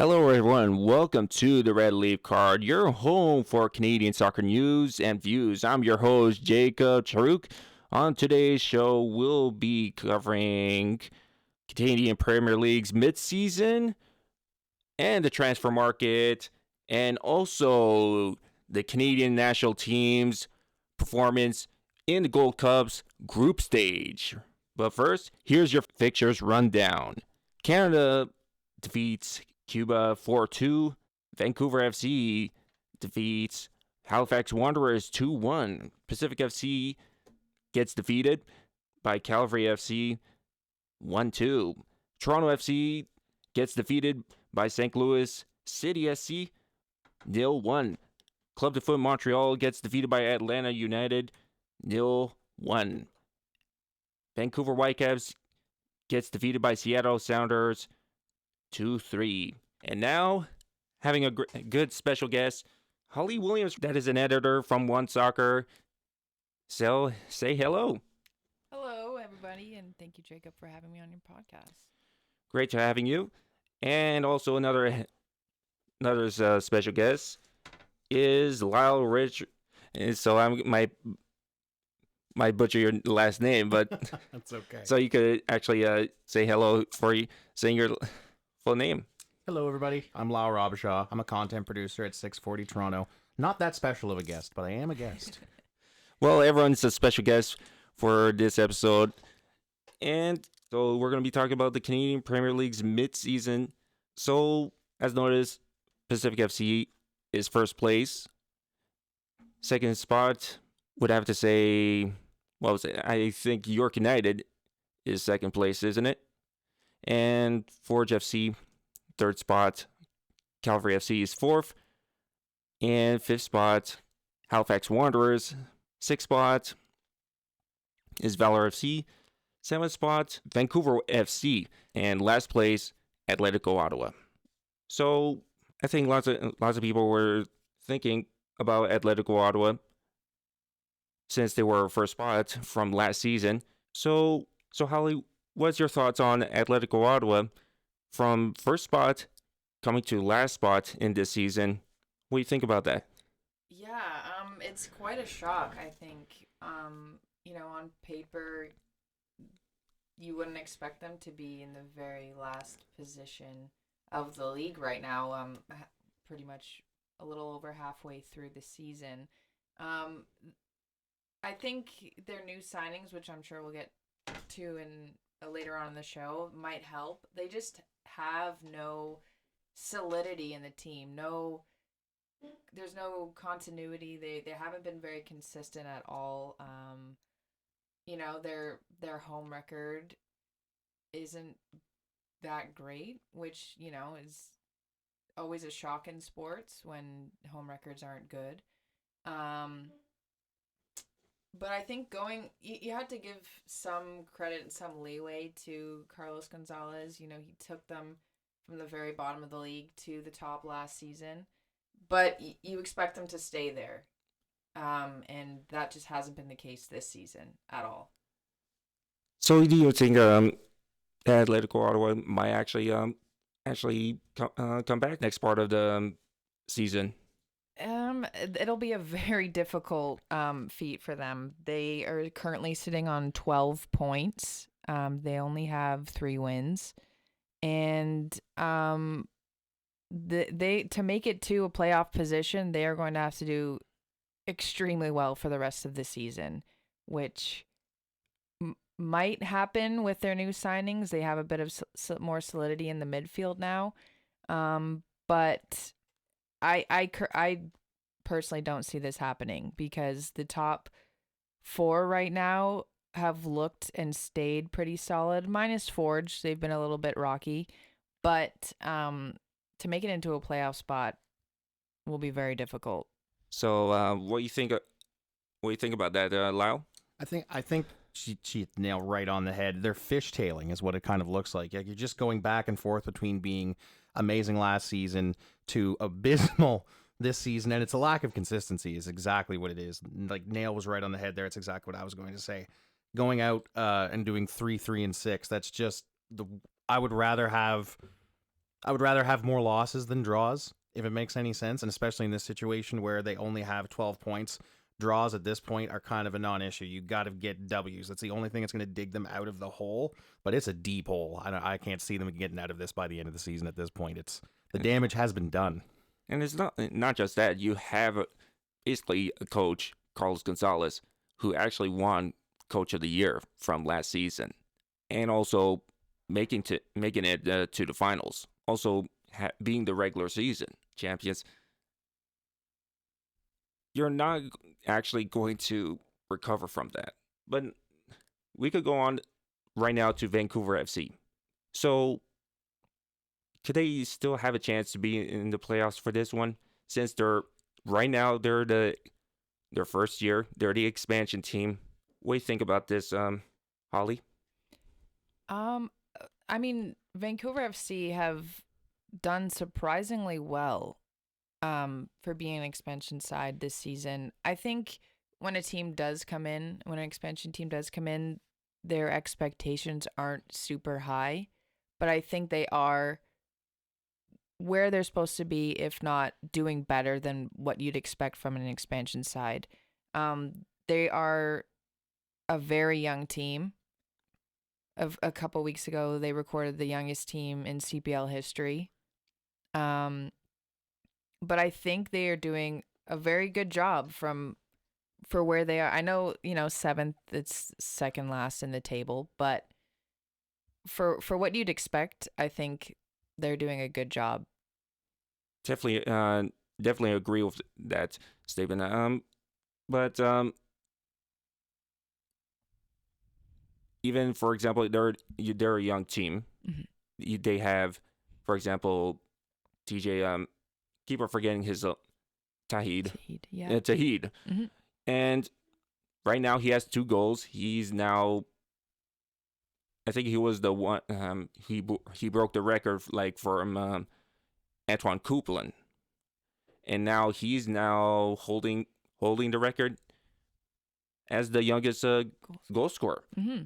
Hello, everyone. Welcome to the Red Leaf Card, your home for Canadian soccer news and views. I'm your host, Jacob Charuk. On today's show, we'll be covering Canadian Premier League's midseason and the transfer market, and also the Canadian national team's performance in the Gold Cup's group stage. But first, here's your fixtures rundown. Canada defeats Cuba 4-2. Vancouver FC defeats Halifax Wanderers 2-1. Pacific FC gets defeated by Calgary FC 1-2. Toronto FC gets defeated by St. Louis City SC 0-1. Club de Foot Montreal gets defeated by Atlanta United 0-1. Vancouver Whitecaps gets defeated by Seattle Sounders 2-3. And now, having a good special guest, Holly Williams, that is an editor from OneSoccer. So, say hello. Hello, everybody, and thank you, Jacob, for having me on your podcast. Great to having you. And also another special guest is Lyle Robichaod. So I might butcher your last name, but that's okay. So you could actually say hello for saying your full name. Hello, everybody. I'm Lyle Robichaod. I'm a content producer at 640 Toronto. Not that special of a guest, but I am a guest. Well, everyone's a special guest for this episode. And so we're going to be talking about the Canadian Premier League's mid-season. So, as noticed, Pacific FC is first place. Second spot, would have to say, what was it? I think York United is second place, isn't it? And Forge FC, third spot. Calgary FC is fourth. And fifth spot, Halifax Wanderers. Sixth spot is Valor FC. Seventh spot, Vancouver FC. And last place, Atletico Ottawa. So I think lots of people were thinking about Atletico Ottawa since they were first spot from last season. So Holly, what's your thoughts on Atletico Ottawa from first spot coming to last spot in this season? What do you think about that? Yeah, it's quite a shock, I think. On paper, you wouldn't expect them to be in the very last position of the league right now, pretty much a little over halfway through the season. I think their new signings, which I'm sure we'll get to later on in the show, might help. They just have no solidity in the team. There's no continuity. They haven't been very consistent at all. Their home record isn't that great, which, is always a shock in sports when home records aren't good. But I think you had to give some credit and some leeway to Carlos Gonzalez. He took them from the very bottom of the league to the top last season. But you expect them to stay there. And that just hasn't been the case this season at all. So do you think Atletico Ottawa might actually come back next part of the season? It'll be a very difficult feat for them. They are currently sitting on 12 points. They only have 3 wins, and they to make it to a playoff position, they are going to have to do extremely well for the rest of the season, which might happen with their new signings. They have a bit of more solidity in the midfield now, but I personally don't see this happening because the top 4 right now have looked and stayed pretty solid, minus Forge. They've been a little bit rocky, but to make it into a playoff spot will be very difficult. So what do you think? What do you think about that, Lyle? I think she nailed right on the head. They're fishtailing is what it kind of looks like. You're just going back and forth between being amazing last season to abysmal this season, and it's a lack of consistency is exactly what it is. Like, nail was right on the head there. It's exactly what I was going to say. Going out and doing 3-3-6, that's just I would rather have I would rather have more losses than draws, if it makes any sense, and especially in this situation where they only have 12 points. Draws at this point are kind of a non-issue. You got to get W's. That's the only thing that's going to dig them out of the hole, but it's a deep hole. I can't see them getting out of this by the end of the season at this point. The damage has been done. And it's not just that. You have basically a coach, Carlos Gonzalez, who actually won Coach of the Year from last season, and also making it to the finals. Also being the regular season champions. You're not actually going to recover from that. But we could go on right now to Vancouver FC. So could they still have a chance to be in the playoffs for this one? Since they're their first year, they're the expansion team. What do you think about this, Holly? I mean, Vancouver FC have done surprisingly well for being an expansion side this season. I think when an expansion team does come in, their expectations aren't super high, but I think they are where they're supposed to be, if not doing better than what you'd expect from an expansion side. They are a very young team. Of a couple weeks ago, they recorded the youngest team in CPL history. But I think they are doing a very good job for where they are. I know, seventh, it's second last in the table, but for what you'd expect, I think they're doing a good job. Definitely agree with that statement. But even for example, they're a young team. Mm-hmm. They have, for example, TJ. Keep on forgetting his Tahid. Yeah. Tahid. Mm-hmm. And right now he has 2 goals. He's now, I think he was the one. He broke the record from Antoine Coupland, and now he's holding the record as the youngest goal scorer. Mm-hmm.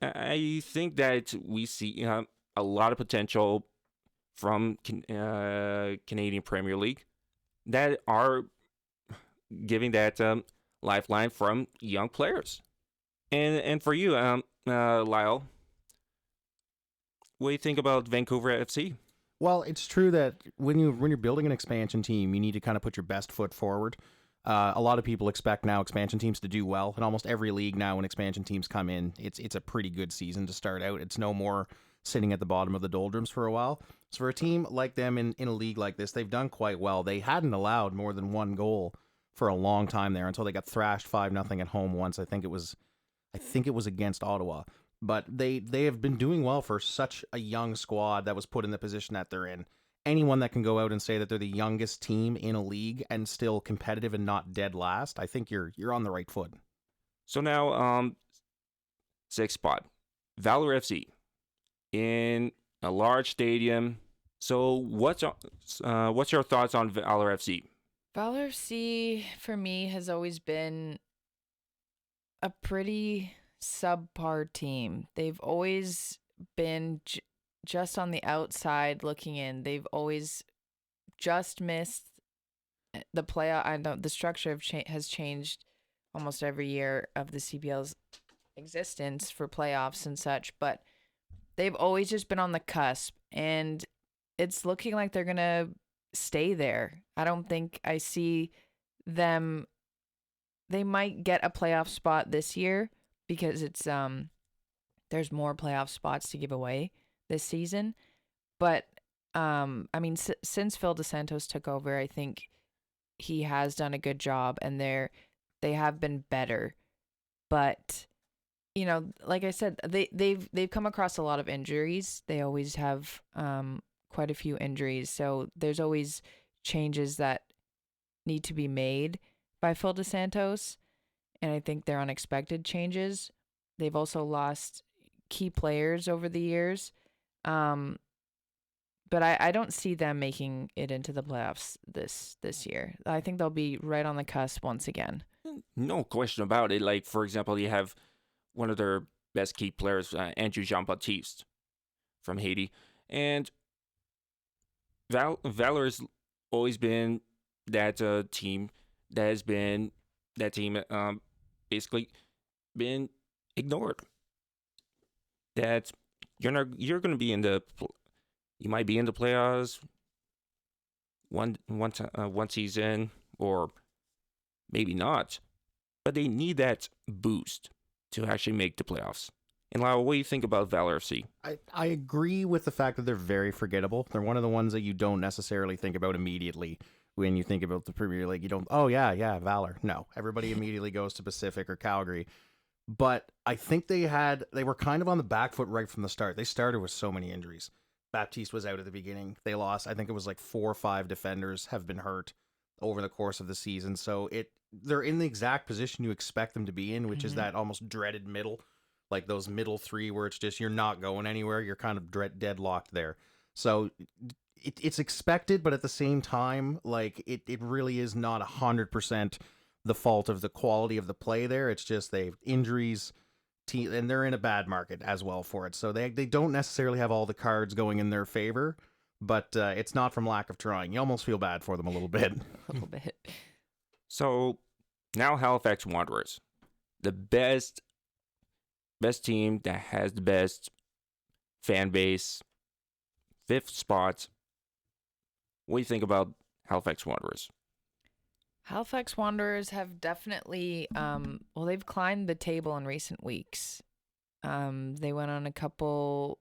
I think that we see a lot of potential from Canadian Premier League that are giving that lifeline from young players. And for you, Lyle, what do you think about Vancouver FC? Well, it's true that when you're building an expansion team, you need to kind of put your best foot forward. A lot of people expect now expansion teams to do well. In almost every league now, when expansion teams come in, it's a pretty good season to start out. It's no more sitting at the bottom of the doldrums for a while. So for a team like them in a league like this, they've done quite well. They hadn't allowed more than 1 goal for a long time there until they got thrashed 5-0 at home once. I think it was against Ottawa. But they have been doing well for such a young squad that was put in the position that they're in. Anyone that can go out and say that they're the youngest team in a league and still competitive and not dead last, I think you're on the right foot. So now, 6th spot, Valor FC in a large stadium. So what's your thoughts on Valor FC? Valor FC for me has always been a pretty subpar team. They've always been just on the outside looking in. They've always just missed the playoff. I know the structure has changed almost every year of the CPL's existence for playoffs and such, but they've always just been on the cusp, and it's looking like they're gonna stay there. I don't think I see them. They might get a playoff spot this year because it's there's more playoff spots to give away this season, but I mean, since Phil DeSantos took over, I think he has done a good job, and they have been better. But like I said, they've come across a lot of injuries. They always have quite a few injuries, so there's always changes that need to be made by Phil DeSantos, and I think they're unexpected changes. They've also lost key players over the years. But I don't see them making it into the playoffs this year. I think they'll be right on the cusp once again. No question about it. Like, for example, you have one of their best key players, Andrew Jean-Baptiste from Haiti. And Valor has always been that team that has been that team basically been ignored. That you're going to be in the you might be in the playoffs one season or maybe not, but they need that boost to actually make the playoffs. And Lyle, what do you think about Valor FC? I agree with the fact that they're very forgettable. They're one of the ones that you don't necessarily think about immediately when you think about the Premier League. You don't, oh, yeah, Valor. No, everybody immediately goes to Pacific or Calgary. But I think they were kind of on the back foot right from the start. They started with so many injuries. Baptiste was out at the beginning. They lost, I think it was like 4 or 5 defenders have been hurt over the course of the season. So they're in the exact position you expect them to be in, which is that almost dreaded middle. Like those middle 3 where it's just you're not going anywhere. You're kind of deadlocked there. So it's expected, but at the same time, like it really is not 100% the fault of the quality of the play there. It's just they've injuries, and they're in a bad market as well for it. So they don't necessarily have all the cards going in their favor, but it's not from lack of trying. You almost feel bad for them a little bit. A little bit. So now Halifax Wanderers, the best team that has the best fan base, 5th spot. What do you think about Halifax Wanderers? Halifax Wanderers have definitely, they've climbed the table in recent weeks. They went on a couple.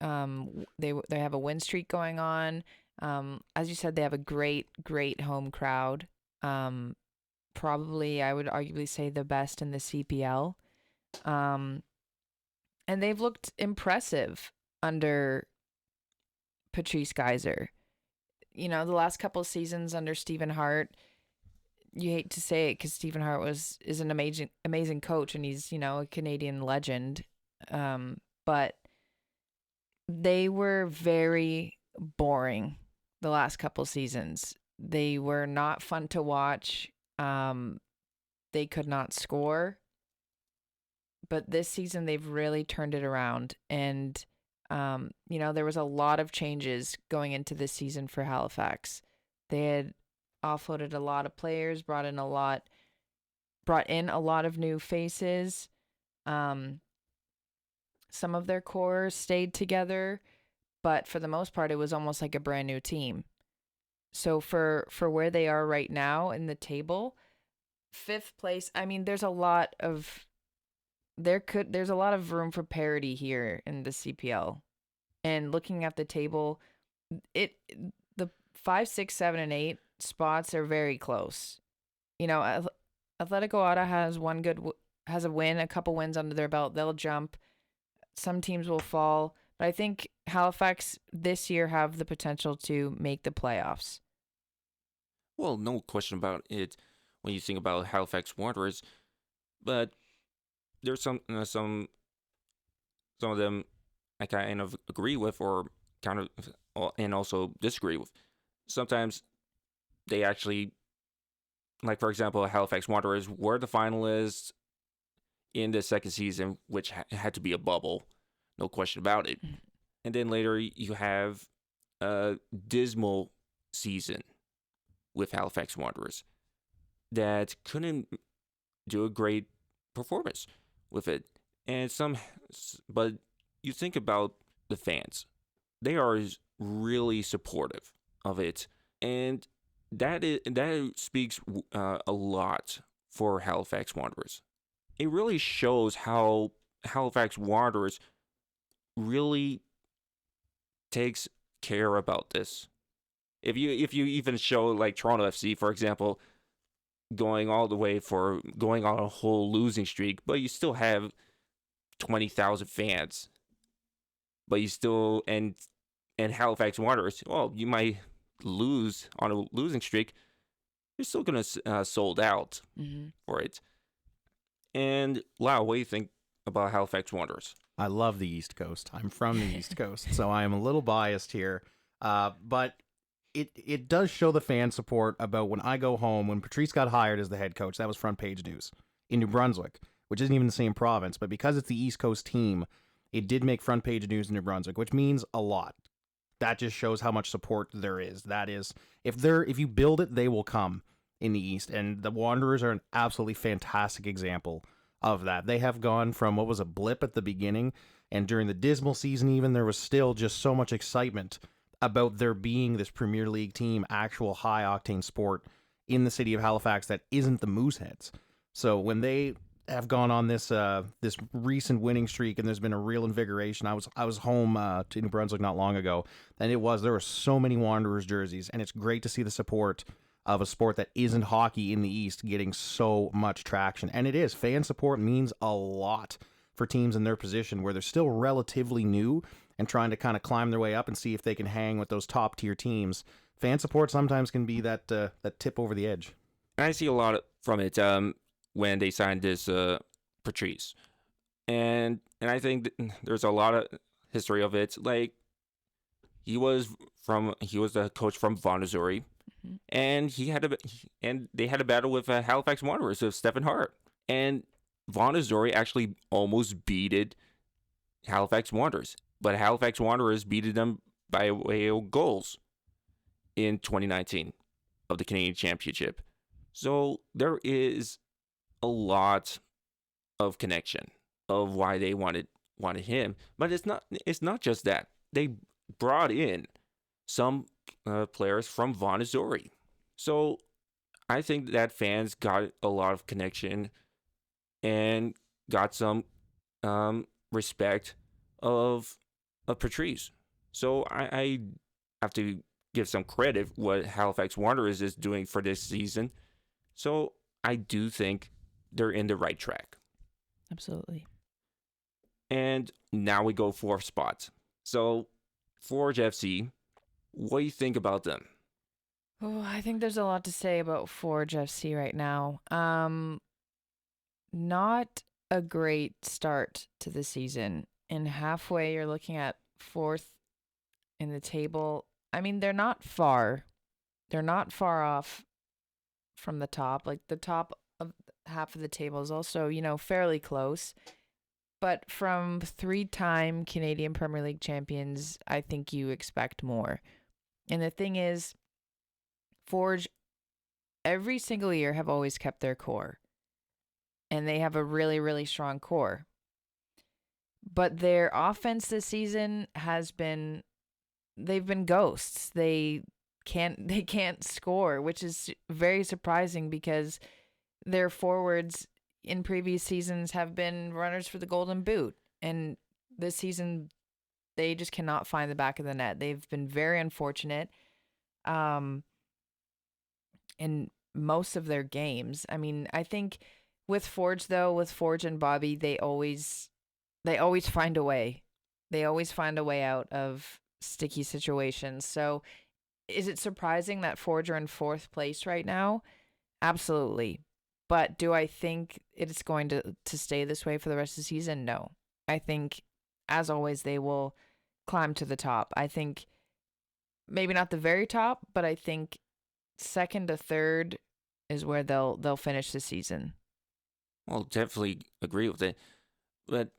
They have a win streak going on. As you said, they have a great home crowd. Probably, I would arguably say the best in the CPL. And they've looked impressive under Patrice Geyser. You know, the last couple of seasons under Stephen Hart, you hate to say it because Stephen Hart is an amazing coach and he's, you know, a Canadian legend. But they were very boring the last couple of seasons. They were not fun to watch. They could not score. But this season, they've really turned it around. And, you know, there was a lot of changes going into this season for Halifax. They had offloaded a lot of players, brought in a lot of new faces. Some of their core stayed together, but for the most part, it was almost like a brand new team. So for where they are right now in the table, 5th place, I mean, there's a lot of room for parity here in the CPL. And looking at the table, the 5, 6, 7, and 8 spots are very close. You know, Atletico Ada has a win, a couple wins under their belt. They'll jump. Some teams will fall, but I think Halifax this year have the potential to make the playoffs. Well, no question about it when you think about Halifax Wanderers, but there's some of them I kind of agree with or kind of and also disagree with. Sometimes they actually, like for example, Halifax Wanderers were the finalists in the second season, which had to be a bubble, no question about it. And then later you have a dismal season with Halifax Wanderers that couldn't do a great performance with it. But you think about the fans, they are really supportive of it, and that speaks a lot for Halifax Wanderers. It really shows how Halifax Wanderers really takes care about this. If you even show like Toronto FC, for example, going on a whole losing streak, but you still have 20,000 fans. But you still and Halifax Wanderers, well, you might lose on a losing streak. You're still gonna sold out for it. And Lyle, what do you think about Halifax Wanderers? I love the East Coast. I'm from the East Coast, so I am a little biased here. But it does show the fan support about when I go home. When Patrice got hired as the head coach, that was front page news in New Brunswick, which isn't even the same province. But because it's the East Coast team, it did make front page news in New Brunswick, which means a lot. That just shows how much support there is. That is, if you build it, they will come in the East. And the Wanderers are an absolutely fantastic example of that. They have gone from what was a blip at the beginning, and during the dismal season even, there was still just so much excitement about there being this Premier League team, actual high-octane sport in the city of Halifax that isn't the Mooseheads. So when they have gone on this this recent winning streak, and there's been a real invigoration. I was home to New Brunswick not long ago, and there were so many Wanderers jerseys, and it's great to see the support of a sport that isn't hockey in the East getting so much traction. And it is. Fan support means a lot for teams in their position where they're still relatively new and trying to kind of climb their way up and see if they can hang with those top tier teams. Fan support sometimes can be that tip over the edge. I see a lot from it when they signed this Patrice, and I think there's a lot of history of it. Like he was the coach from Vaughan, Missouri, and they had a battle with Halifax Wanderers of Stephen Hart, and Vaughan, Missouri actually almost beated Halifax Wanderers, but Halifax Wanderers beat them by way of goals in 2019 of the Canadian Championship. So there is a lot of connection of why they wanted him, but it's not just that. They brought in some players from Vaughan, Missouri. So I think that fans got a lot of connection and got some respect of Patrice. So I have to give some credit what Halifax Wanderers is doing for this season. So I do think they're in the right track. Absolutely. And now we go 4th spot. So Forge FC, what do you think about them? Oh, I think there's a lot to say about Forge FC right now. Not a great start to the season. And halfway, you're looking at 4th in the table. I mean, they're not far. They're not far off from the top. Like the top of half of the table is also, fairly close. But from 3-time Canadian Premier League champions, I think you expect more. And the thing is, Forge, every single year, have always kept their core. And they have a really, really strong core. But their offense this season they've been ghosts. They can't score, which is very surprising because their forwards in previous seasons have been runners for the Golden Boot. And this season, they just cannot find the back of the net. They've been very unfortunate in most of their games. I mean, I think with Forge and Bobby, they always find a way. They always find a way out of sticky situations. So is it surprising that Forge are in 4th place right now? Absolutely. But do I think it's going to stay this way for the rest of the season? No. I think, as always, they will climb to the top. I think maybe not the very top, but I think 2nd to 3rd is where they'll finish the season. Well, definitely agree with it. But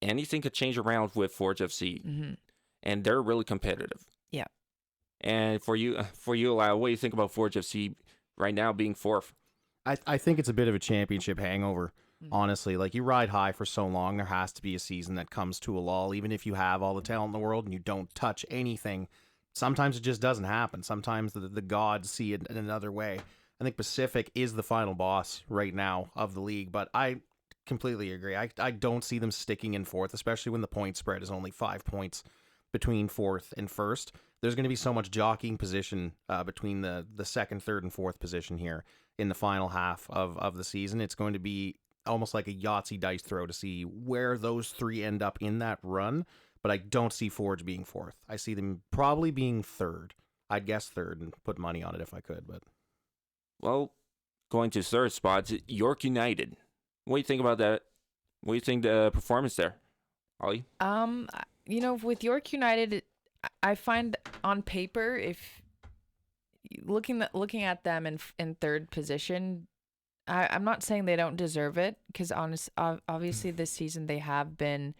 anything could change around with Forge FC, and they're really competitive. Yeah. And for you, Lyle, what do you think about Forge FC right now being 4th? I think it's a bit of a championship hangover, honestly. Like, you ride high for so long, there has to be a season that comes to a lull, even if you have all the talent in the world and you don't touch anything. Sometimes it just doesn't happen. Sometimes the gods see it in another way. I think Pacific is the final boss right now of the league, but I completely agree. I don't see them sticking in 4th, especially when the point spread is only 5 points between 4th and 1st. There's going to be so much jockeying position between the 2nd, 3rd, and 4th position here in the final half of the season. It's going to be almost like a Yahtzee dice throw to see where those 3 end up in that run, but I don't see Forge being 4th. I see them probably being 3rd. I'd guess 3rd and put money on it if I could. But well, going to 3rd spot, York United. What do you think about that? What do you think the performance there, Ollie? With York United, I find on paper, if looking at them in 3rd position, I'm not saying they don't deserve it, because obviously this season they have been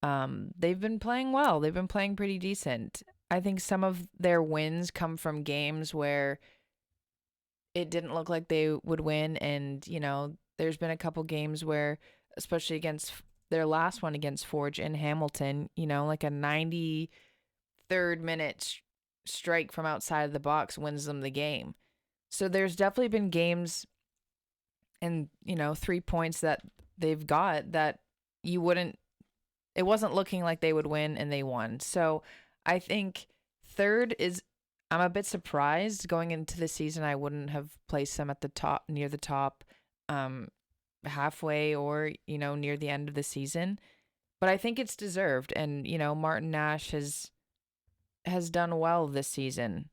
they've been playing well. They've been playing pretty decent. I think some of their wins come from games where it didn't look like they would win. And, there's been a couple games where, especially against their last one against Forge in Hamilton, like a 93rd minute strike from outside of the box wins them the game. So there's definitely been games and, 3 points that they've got that it wasn't looking like they would win and they won. So I think third I'm a bit surprised going into the season. I wouldn't have placed them at the top, near the top, halfway or, near the end of the season. But I think it's deserved. And, Martin Nash has done well this season.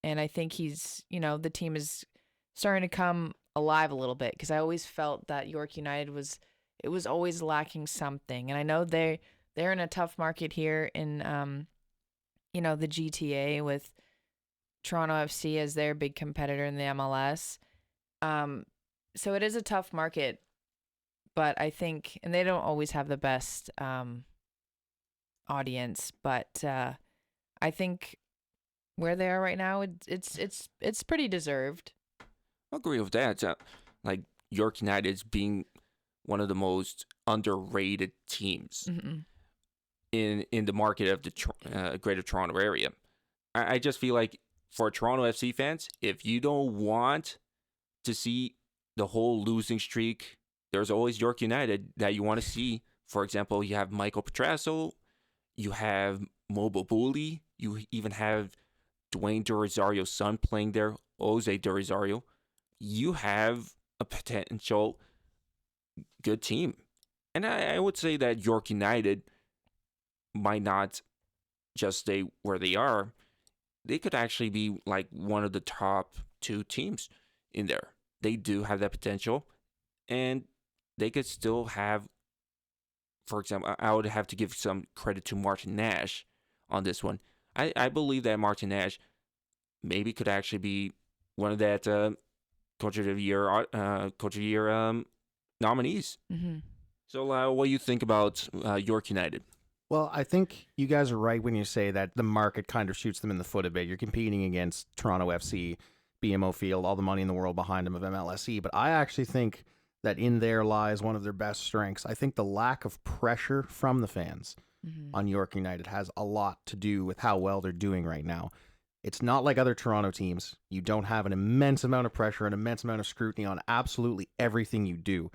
And I think the team is starting to come alive a little bit, because I always felt that York United was always lacking something. And I know they're in a tough market here in, the GTA with Toronto FC as their big competitor in the MLS. So it is a tough market, but I think, and they don't always have the best audience, but I think where they are right now, it's pretty deserved. I agree with that. Like York United's being one of the most underrated teams in the market of the Greater Toronto area. I just feel like for Toronto FC fans, if you don't want to see the whole losing streak, there's always York United that you want to see. For example, you have Michael Petrasso, you have Mobo Bully, you even have Dwayne De Rosario's son playing there, Jose De Rosario. You have a potential good team. And I would say that York United might not just stay where they are. They could actually be like one of the top 2 teams in there. They do have that potential, and they could still have, for example, I would have to give some credit to Martin Nash on this one. I believe that Martin Nash maybe could actually be one of that Coach of the Year nominees. Mm-hmm. So, what do you think about York United? Well, I think you guys are right when you say that the market kind of shoots them in the foot a bit. You're competing against Toronto FC, BMO Field, all the money in the world behind them of MLSE. But I actually think that in there lies one of their best strengths. I think the lack of pressure from the fans on York United has a lot to do with how well they're doing right now. It's not like other Toronto teams. You don't have an immense amount of pressure, an immense amount of scrutiny on absolutely everything you do.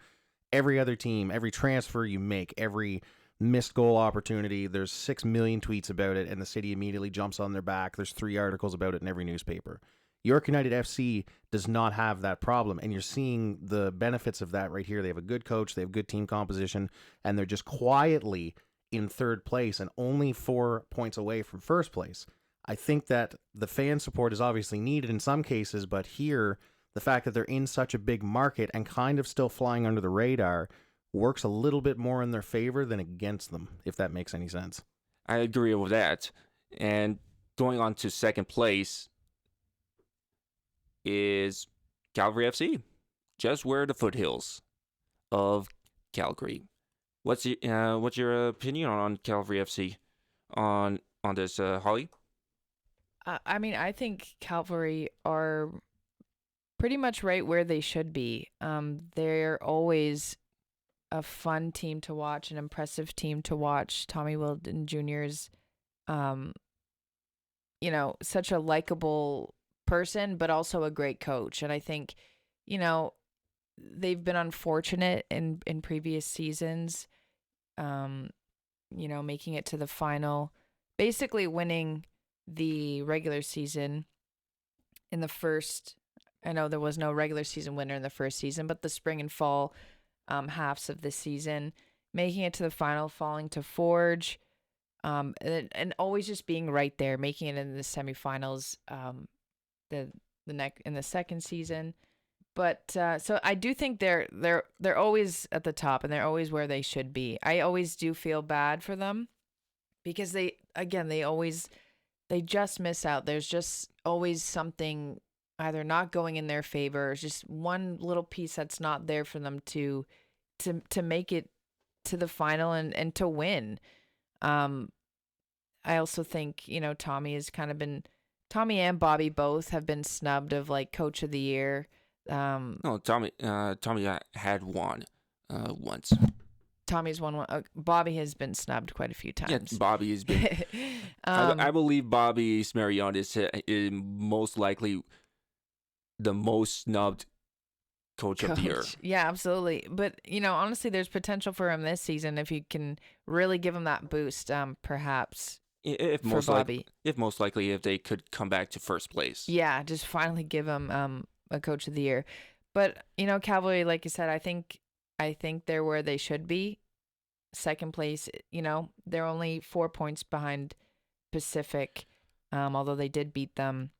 Every other team, every transfer you make, every missed goal opportunity, there's 6 million tweets about it, and the city immediately jumps on their back. There's 3 articles about it in every newspaper. York United FC does not have that problem, and you're seeing the benefits of that right here. They have a good coach, they have good team composition, and they're just quietly in 3rd place and only 4 points away from 1st place. I think that the fan support is obviously needed in some cases, but here, the fact that they're in such a big market and kind of still flying under the radar works a little bit more in their favor than against them, if that makes any sense. I agree with that. And going on to 2nd place is Calgary FC, just where the foothills of Calgary. What's your opinion on Calgary FC on this, Holly? I think Calvary are pretty much right where they should be. They're always a fun team to watch, an impressive team to watch. Tommy Wilden Jr. is, such a likable person, but also a great coach. And I think, they've been unfortunate in previous seasons, making it to the final, basically winning the regular season in the first. I know there was no regular season winner in the first season, but the spring and fall halves of the season, making it to the final, falling to Forge, and always just being right there, making it in the semifinals, in the second season. But so I do think they're always at the top, and they're always where they should be. I always do feel bad for them because they just miss out. There's just always something either not going in their favor, or just one little piece that's not there for them to make it to the final and to win. I also think, Tommy and Bobby both have been snubbed of like coach of the year. No, Tommy had won once. Tommy's won one. Bobby has been snubbed quite a few Yeah, times. Bobby has been. I believe Bobby Smarion is most likely the most snubbed coach of the year. Yeah, absolutely. But, honestly, there's potential for him this season if you can really give him that boost, perhaps. If for most Bobby. likely if they could come back to first place. Yeah, just finally give him a coach of the year. But, Cavalry, like you said, I think they're where they should be. Second place, they're only 4 points behind Pacific, although they did beat them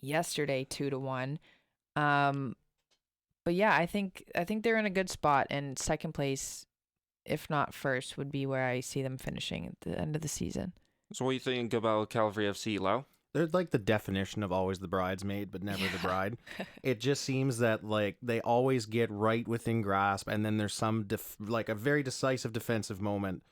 yesterday 2-1. But yeah, I think they're in a good spot, and second place, if not first, would be where I see them finishing at the end of the season. So what do you think about Calvary FC, Lyle? They're like the definition of always the bridesmaid, but never the bride. It just seems that like they always get right within grasp, and then there's some like a very decisive defensive moment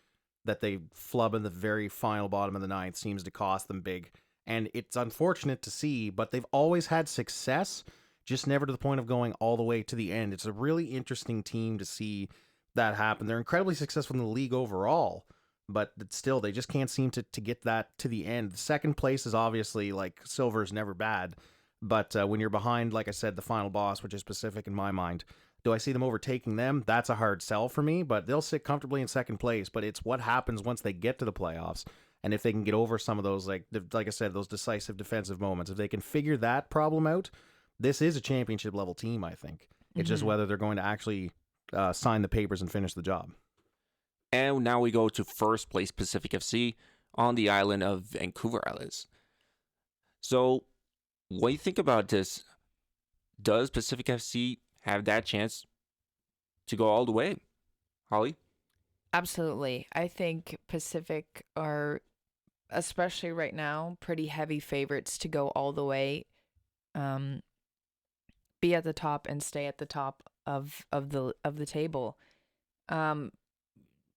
that they flub in the very final bottom of the ninth seems to cost them big. And it's unfortunate to see, but they've always had success, just never to the point of going all the way to the end. It's a really interesting team to see that happen. They're incredibly successful in the league overall, but still, they just can't seem to get that to the end. The second place is obviously, like, silver is never bad, but when you're behind, like I said, the final boss, which is Pacific in my mind, do I see them overtaking them? That's a hard sell for me, but they'll sit comfortably in second place, but it's what happens once they get to the playoffs, and if they can get over some of those, like I said, those decisive defensive moments, if they can figure that problem out, this is a championship-level team, I think. It's just whether they're going to actually sign the papers and finish the job. And now we go to first place Pacific FC on the island of Vancouver Islands. So, what do you think about this? Does Pacific FC have that chance to go all the way? Holly? Absolutely. I think Pacific are, especially right now, pretty heavy favorites to go all the way, be at the top and stay at the top of the table.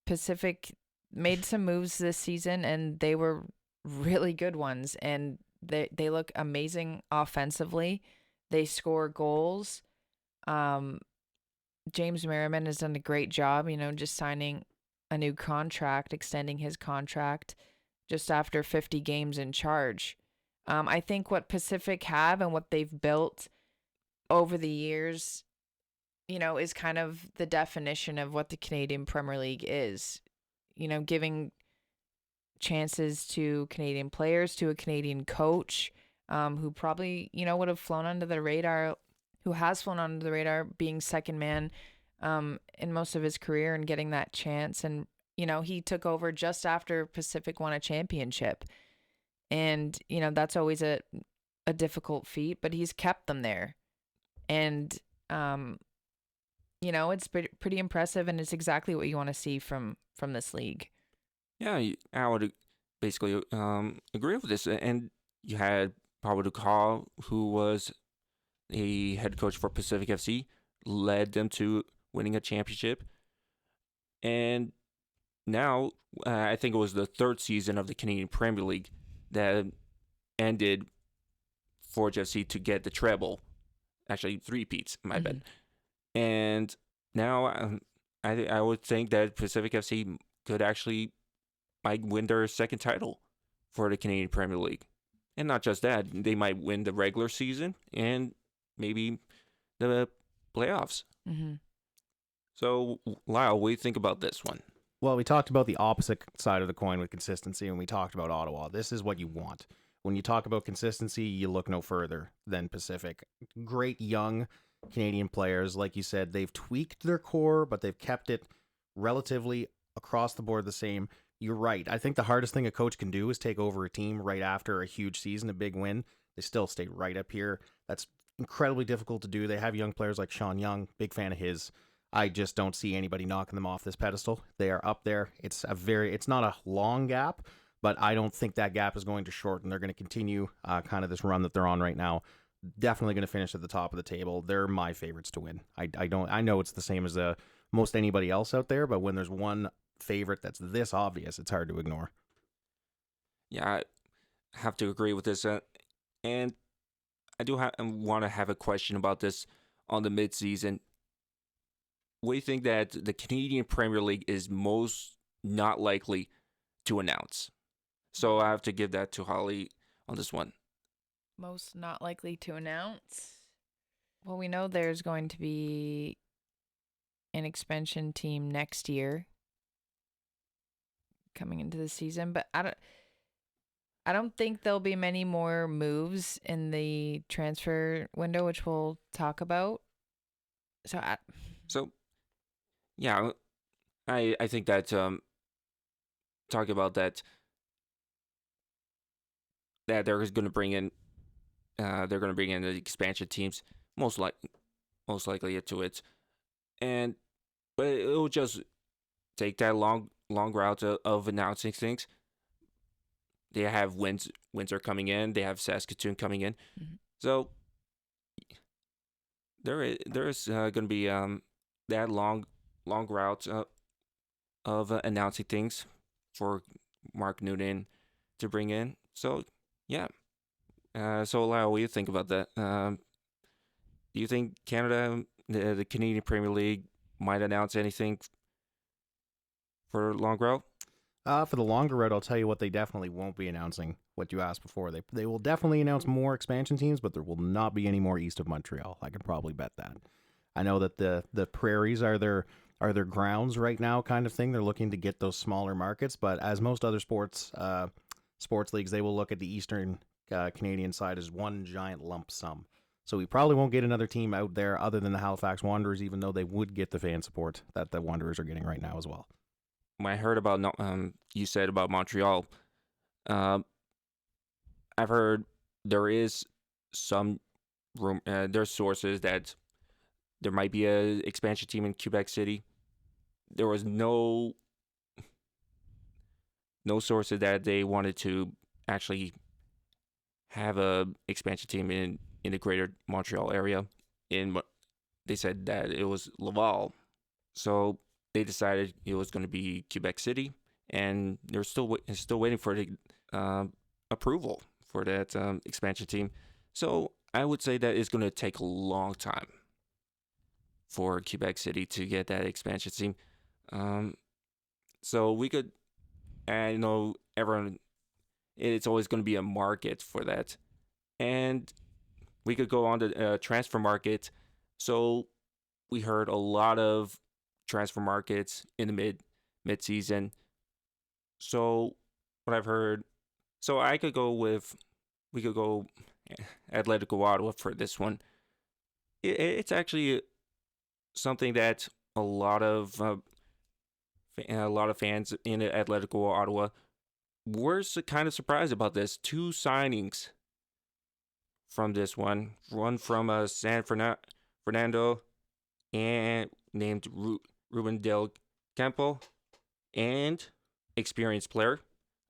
Pacific made some moves this season, and they were really good ones, and they look amazing offensively. They score goals. James Merriman has done a great job, just signing a new contract, extending his contract just after 50 games in charge. I think what Pacific have and what they've built over the years, is kind of the definition of what the Canadian Premier League is. Giving chances to Canadian players, to a Canadian coach, who probably, would have flown under the radar, who has flown under the radar, being second man in most of his career and getting that chance. And, he took over just after Pacific won a championship. And, that's always a difficult feat, but he's kept them there. And, it's pretty impressive, and it's exactly what you want to see from this league. Yeah, I would basically agree with this. And you had Pablo Ducal, who was the head coach for Pacific FC, led them to winning a championship. And now, I think it was the third season of the Canadian Premier League that ended Forge FC to get the treble. Actually, three-peats, my bad. And now I would think that Pacific FC might win their second title for the Canadian Premier League. And not just that, they might win the regular season and maybe the playoffs. So, Lyle, what do you think about this one? Well, we talked about the opposite side of the coin with consistency, and we talked about Ottawa. This is what you want. When you talk about consistency, you look no further than Pacific. Great young Canadian players. Like you said, they've tweaked their core, but they've kept it relatively across the board the same. You're right. I think the hardest thing a coach can do is take over a team right after a huge season, a big win. They still stay right up here. That's incredibly difficult to do. They have young players like Sean Young, big fan of his. I just don't see anybody knocking them off this pedestal. They are up there. It's not a long gap, but I don't think that gap is going to shorten. They're going to continue kind of this run that they're on right now. Definitely going to finish at the top of the table. They're my favorites to win. I know it's the same as most anybody else out there. But when there's one favorite that's this obvious, it's hard to ignore. Yeah, I have to agree with this. And I do want to have a question about this on the midseason. What do you think that the Canadian Premier League is most not likely to announce? So I have to give that to Holly on this one. Most not likely to announce. Well, we know there's going to be an expansion team next year coming into the season, but I don't think there'll be many more moves in the transfer window, which we'll talk about. So yeah, I think that talking about that they're going to bring in the expansion teams most likely to it, but it'll just take that long route of announcing things. They have Windsor coming in, they have Saskatoon coming in, so there is going to be that long route of announcing things for Mark Noonan to bring in. So yeah. So Lyle, what do you think about that? Do you think Canada, the Canadian Premier League, might announce anything for long route? For the longer route, I'll tell you what they definitely won't be announcing. What you asked before, they will definitely announce more expansion teams, but there will not be any more east of Montreal. I can probably bet that. I know that the Prairies are their grounds right now, kind of thing. They're looking to get those smaller markets, but as most other sports leagues, they will look at the Eastern Canadian side as one giant lump sum. So we probably won't get another team out there other than the Halifax Wanderers, even though they would get the fan support that the Wanderers are getting right now as well. When I heard about you said about Montreal, I've heard there is some room. There's sources that there might be a expansion team in Quebec City. There was no sources that they wanted to actually have a expansion team in the greater Montreal area. They said that it was Laval, so they decided it was going to be Quebec City, and they're still waiting for the approval for that expansion team. So I would say that it's going to take a long time for Quebec City to get that expansion team. So we could, I know everyone, it's always going to be a market for that, and we could go on the transfer market. So we heard a lot of transfer markets in the mid season. So what I've heard, so we could go Atletico Ottawa for this one. It's actually something that a lot of fans in Atletico Ottawa were kind of surprised about this. 2 signings from this one from San Fernando and named Ruben Del Campo, and experienced player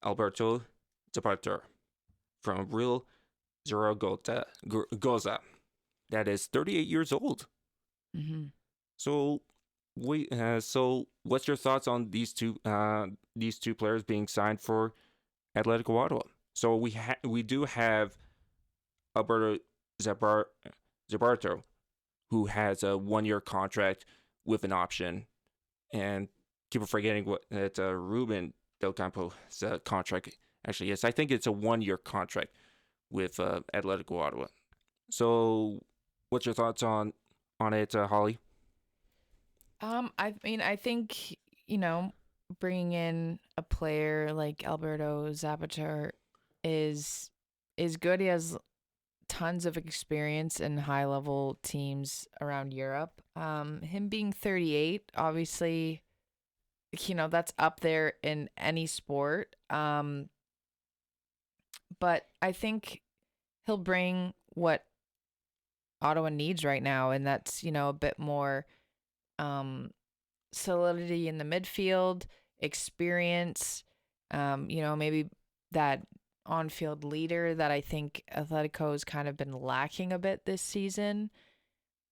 Alberto Zapater from Real Zaragoza. That is 38 years old. Mm-hmm. So what's your thoughts on these two players being signed for Atletico Ottawa? So we do have Alberto Zapater, who has a 1-year contract with an option, and keep forgetting that Ruben Del Campo's contract actually is. I think it's a 1-year contract with Atletico Ottawa. So, what's your thoughts on it, Holly? I mean, I think, bringing in a player like Alberto Zapater is good. He has tons of experience in high-level teams around Europe. Him being 38, obviously, that's up there in any sport. But I think he'll bring what Ottawa needs right now, and that's, a bit more solidity in the midfield, experience, maybe that on-field leader that I think Atletico's kind of been lacking a bit this season.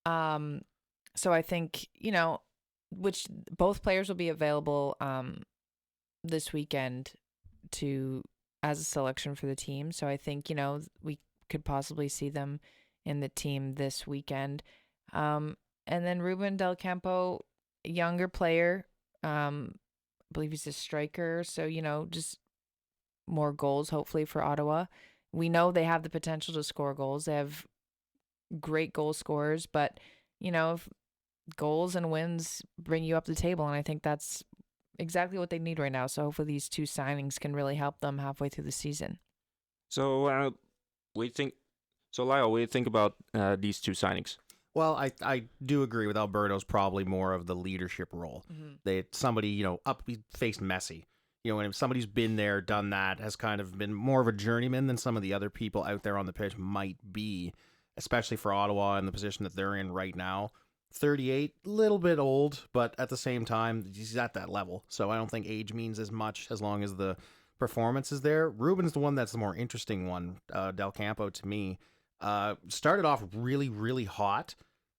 So I think, which both players will be available this weekend as a selection for the team. So I think, we could possibly see them in the team this weekend. And then Ruben Del Campo, younger player, I believe he's a striker. So, just more goals, hopefully, for Ottawa. We know they have the potential to score goals. They have great goal scorers, but, if goals and wins bring you up the table, and I think that's exactly what they need right now. So hopefully these two signings can really help them halfway through the season. So, we think. So, Lyle, what do you think about these two signings? Well, I do agree with Alberto's probably more of the leadership role. Somebody, faced Messi. When somebody's been there, done that, has kind of been more of a journeyman than some of the other people out there on the pitch might be, especially for Ottawa in the position that they're in right now. 38, little bit old, but at the same time, he's at that level. So I don't think age means as much as long as the performance is there. Ruben's the one that's the more interesting one. Del Campo, to me, started off really, really hot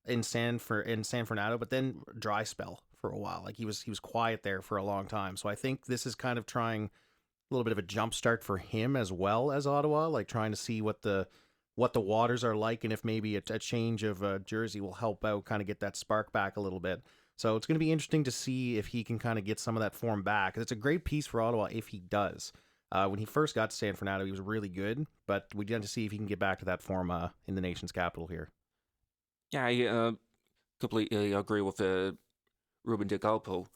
in San Fernando, but then dry spell for a while. Like he was quiet there for a long time. So I think this is kind of trying a little bit of a jump start for him as well as Ottawa, like trying to see what the waters are like, and if maybe a change of jersey will help out, kind of get that spark back a little bit. So it's going to be interesting to see if he can kind of get some of that form back. It's a great piece for Ottawa if he does. When he first got to San Fernando, he was really good, but we need to see if he can get back to that form in the nation's capital here. Yeah, I completely agree with Ruben De Galpo.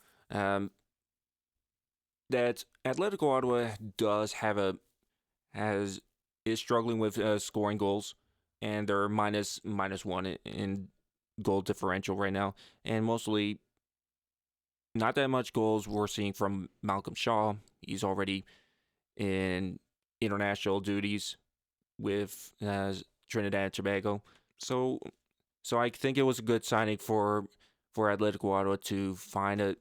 That Atletico Ottawa is struggling with scoring goals, and they're minus one in goal differential right now, and mostly not that much goals we're seeing from Malcolm Shaw. He's already in international duties with Trinidad and Tobago, so I think it was a good signing for Atletico Ottawa to find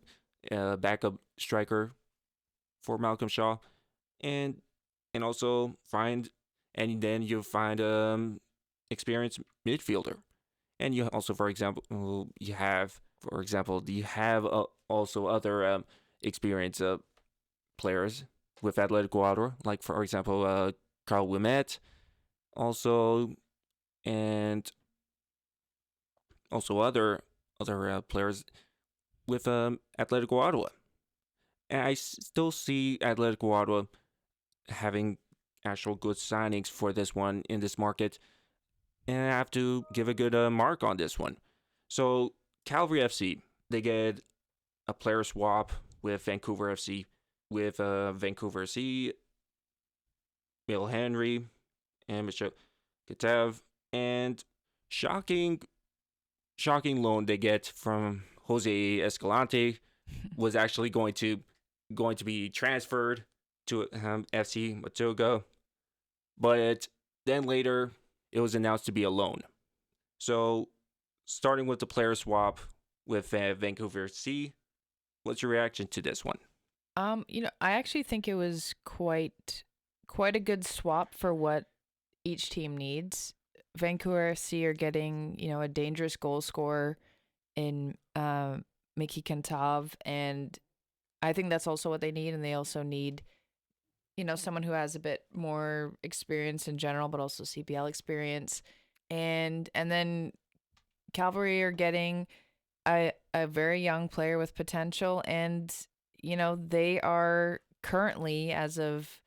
a backup striker for Malcolm Shaw, and also and then you find experienced midfielder, and you also, for example, you have also other experienced players with Atletico Ottawa, like for example Carl Wimet, also, and also other players with Atletico Ottawa. And I still see Atletico Ottawa having actual good signings for this one in this market, and I have to give a good mark on this one. So Calgary FC, they get a player swap with Vancouver FC, with Vancouver FC, Bill Henry, and Michel Katev, and shocking loan they get from Jose Escalante was actually going to be transferred to FC Matuga, but then later it was announced to be a loan. So, starting with the player swap with Vancouver FC, what's your reaction to this one? I actually think it was quite a good swap for what each team needs. Vancouver FC are getting, a dangerous goal scorer in Mickey Kantav, and I think that's also what they need, and they also need, someone who has a bit more experience in general, but also CPL experience. And then Calvary are getting a very young player with potential, and, they are currently, as of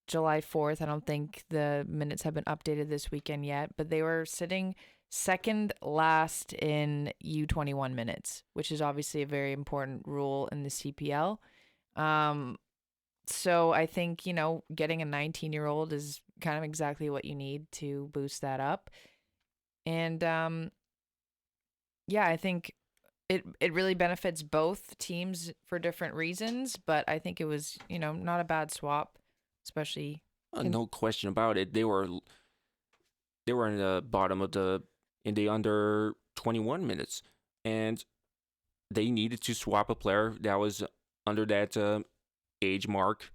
July 4th, I don't think the minutes have been updated this weekend yet, but they were sitting second last in U21 minutes, which is obviously a very important rule in the CPL. So I think, getting a 19-year-old is kind of exactly what you need to boost that up. And I think it really benefits both teams for different reasons, but I think it was, not a bad swap, especially. No question about it. They were in the bottom in the under 21 minutes, and they needed to swap a player that was under that age mark.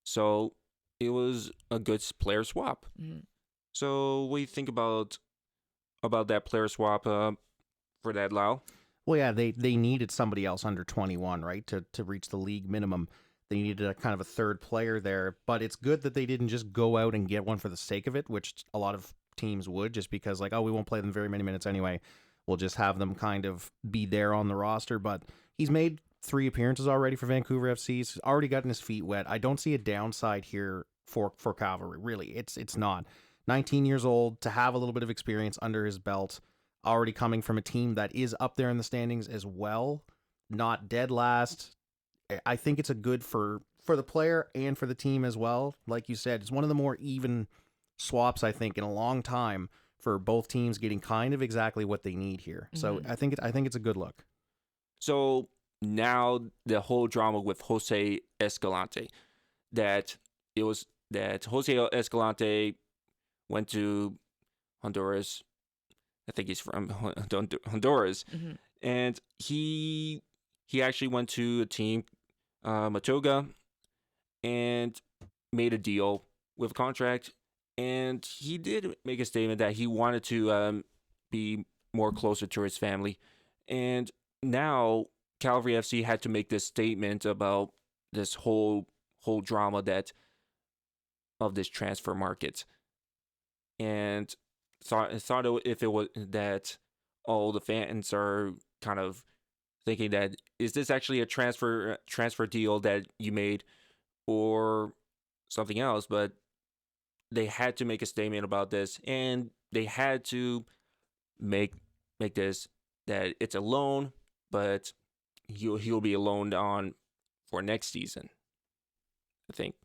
So it was a good player swap. Mm-hmm. So what do you think about that player swap for that, Lyle? Well, yeah, they needed somebody else under 21, right, to reach the league minimum. They needed a kind of a third player there, but it's good that they didn't just go out and get one for the sake of it, which a lot of teams would, just because like, oh, we won't play them very many minutes anyway. We'll just have them kind of be there on the roster. But he's made 3 appearances already for Vancouver FC. He's already gotten his feet wet. I don't see a downside here for Cavalry. Really, it's not. 19 years old, to have a little bit of experience under his belt, already coming from a team that is up there in the standings as well, not dead last. I think it's a good for the player and for the team as well. Like you said, it's one of the more even swaps, I think, in a long time, for both teams getting kind of exactly what they need here. So I think it's a good look. So now the whole drama with Jose Escalante, that Jose Escalante went to Honduras. I think he's from Honduras, and he actually went to a team, Matoga, and made a deal with a contract. And he did make a statement that he wanted to be more closer to his family. And now Calvary FC had to make this statement about this whole drama of this transfer market. And thought if it was that all the fans are kind of thinking that, is this actually a transfer deal that you made or something else? But they had to make a statement about this, and they had to make this that it's a loan, but he'll be loaned on for next season, I think,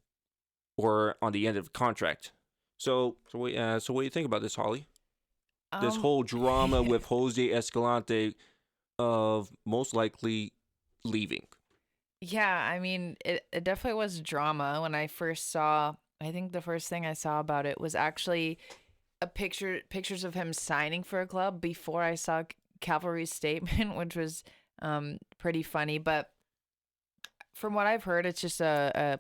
or on the end of the contract. So what do you think about this, Holly? This whole drama with Jose Escalante of most likely leaving. Yeah, I mean, it definitely was drama. When I first saw, I think the first thing I saw about it was actually pictures of him signing for a club before I saw Cavalry's statement, which was pretty funny. But from what I've heard, it's just a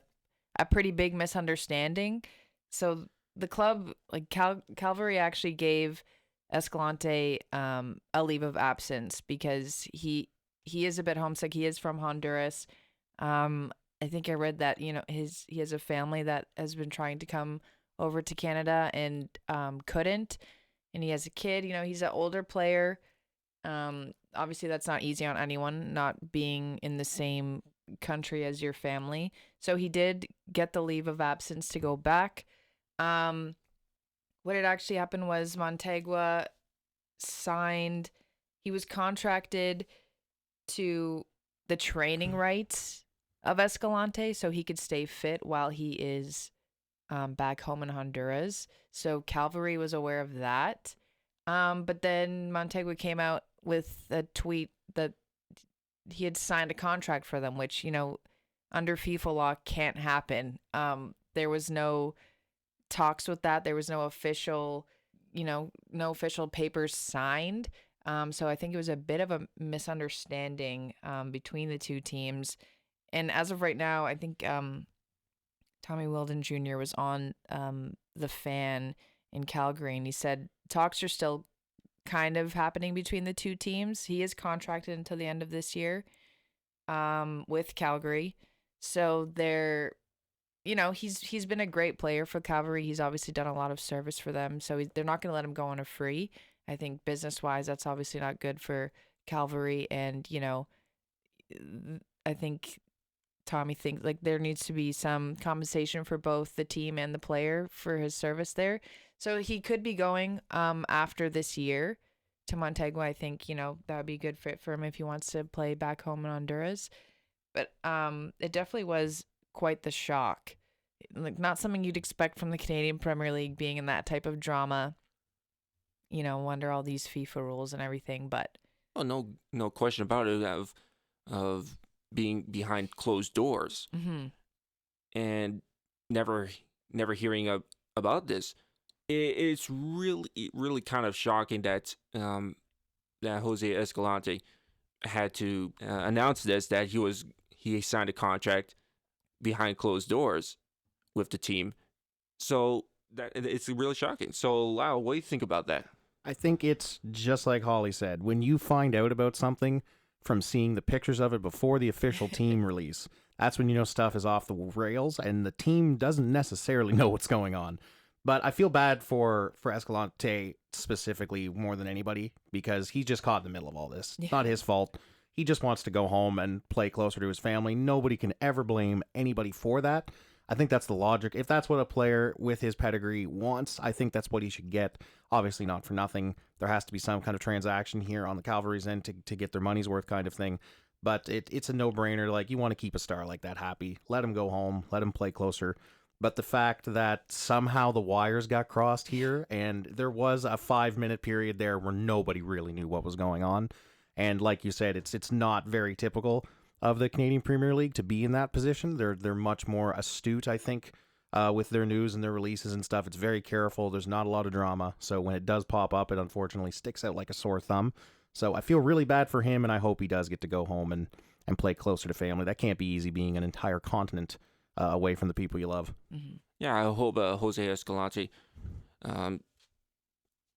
pretty big misunderstanding. So the club, like Cavalry, actually gave Escalante a leave of absence because he is a bit homesick. He is from Honduras. I think I read that, he has a family that has been trying to come over to Canada and couldn't, and he has a kid. He's an older player. Obviously that's not easy on anyone, not being in the same country as your family. So he did get the leave of absence to go back. What had actually happened was Montagua signed, he was contracted to the training rights of Escalante so he could stay fit while he is back home in Honduras. So Cavalry was aware of that. But then Montagua came out with a tweet that he had signed a contract for them, which, under FIFA law can't happen. There was no talks with that. There was no official, no official papers signed. So I think it was a bit of a misunderstanding between the two teams. And as of right now, I think Tommy Wilden Jr. was on The Fan in Calgary, and he said talks are still kind of happening between the two teams. He is contracted until the end of this year with Calgary. So they're, he's been a great player for Calgary. He's obviously done a lot of service for them. So they're not going to let him go on a free. I think business-wise, that's obviously not good for Calvary. And, I think Tommy thinks like there needs to be some compensation for both the team and the player for his service there. So he could be going after this year to Montagua. I think, that would be a good fit for him if he wants to play back home in Honduras. But it definitely was quite the shock. Like, not something you'd expect from the Canadian Premier League, being in that type of drama, under all these FIFA rules and everything. But no question about it, of being behind closed doors and never hearing about this. It's really kind of shocking that that Jose Escalante had to announce this, that he signed a contract behind closed doors with the team. So that it's really shocking. So Lyle, what do you think about that? I think it's just like Holly said. When you find out about something from seeing the pictures of it before the official team release, that's when you know stuff is off the rails, and the team doesn't necessarily know what's going on. But I feel bad for Escalante specifically more than anybody because he's just caught in the middle of all this. It's not his fault. He just wants to go home and play closer to his family. Nobody can ever blame anybody for that. I think that's the logic. If that's what a player with his pedigree wants, I think that's what he should get. Obviously not for nothing. There has to be some kind of transaction here on the Cavalry's end to get their money's worth kind of thing. But it's a no-brainer. Like, you want to keep a star like that happy. Let him go home. Let him play closer. But the fact that somehow the wires got crossed here, and there was a 5-minute period there where nobody really knew what was going on. And like you said, it's not very typical of the Canadian Premier League to be in that position. They're much more astute, I think, with their news and their releases and stuff. It's very careful. There's not a lot of drama. So when it does pop up, it unfortunately sticks out like a sore thumb. So I feel really bad for him, and I hope he does get to go home and play closer to family. That can't be easy, being an entire continent away from the people you love. Mm-hmm. Yeah, I hope Jose Escalante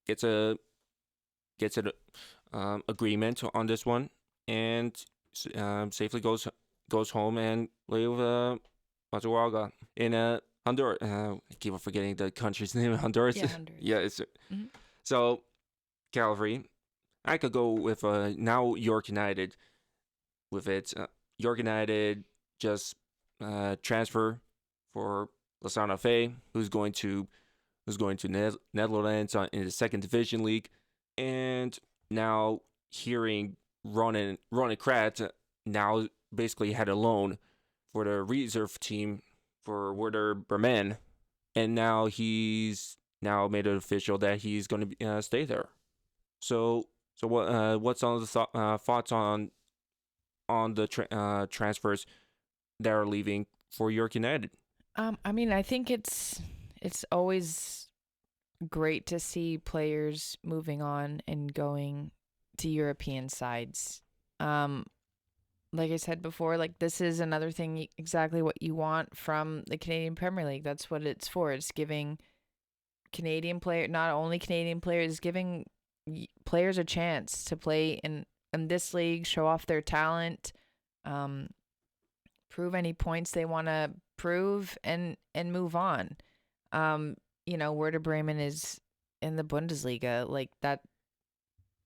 gets an agreement on this one and safely goes home and live Mazuaga in Honduras. I keep on forgetting the country's name. Honduras. Yeah, Honduras. Yeah, it's so Calvary. I could go with now York United. With it, York United just transfer for Lasana Faye, who's going to Netherlands in the second division league, and now hearing Ronan Krat now basically had a loan for the reserve team for Werder Bremen, and now he's made it official that he's going to stay there. So what's on the thoughts on the transfers that are leaving for York United? I mean, I think it's always great to see players moving on and going to European sides. Like I said before, like, this is another thing, exactly what you want from the Canadian Premier League. That's what it's for. It's giving not only Canadian players, giving players a chance to play in this league, show off their talent, prove any points they want to prove, and move on. Werder Bremen is in the Bundesliga, like that,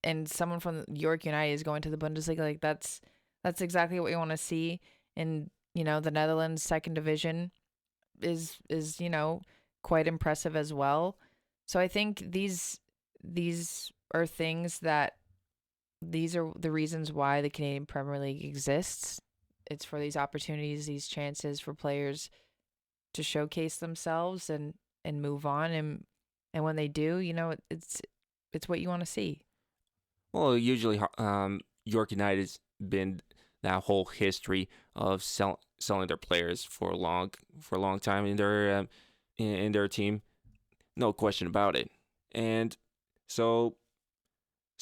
and someone from York United is going to the Bundesliga. Like, that's exactly what we want to see. And the Netherlands second division is quite impressive as well. So I think these are things that, these are the reasons why the Canadian Premier League exists. It's for these opportunities, these chances for players to showcase themselves and move on. And when they do, it's what you want to see. Well, usually York United's been that whole history of selling their players for a long time in their team. No question about it. And so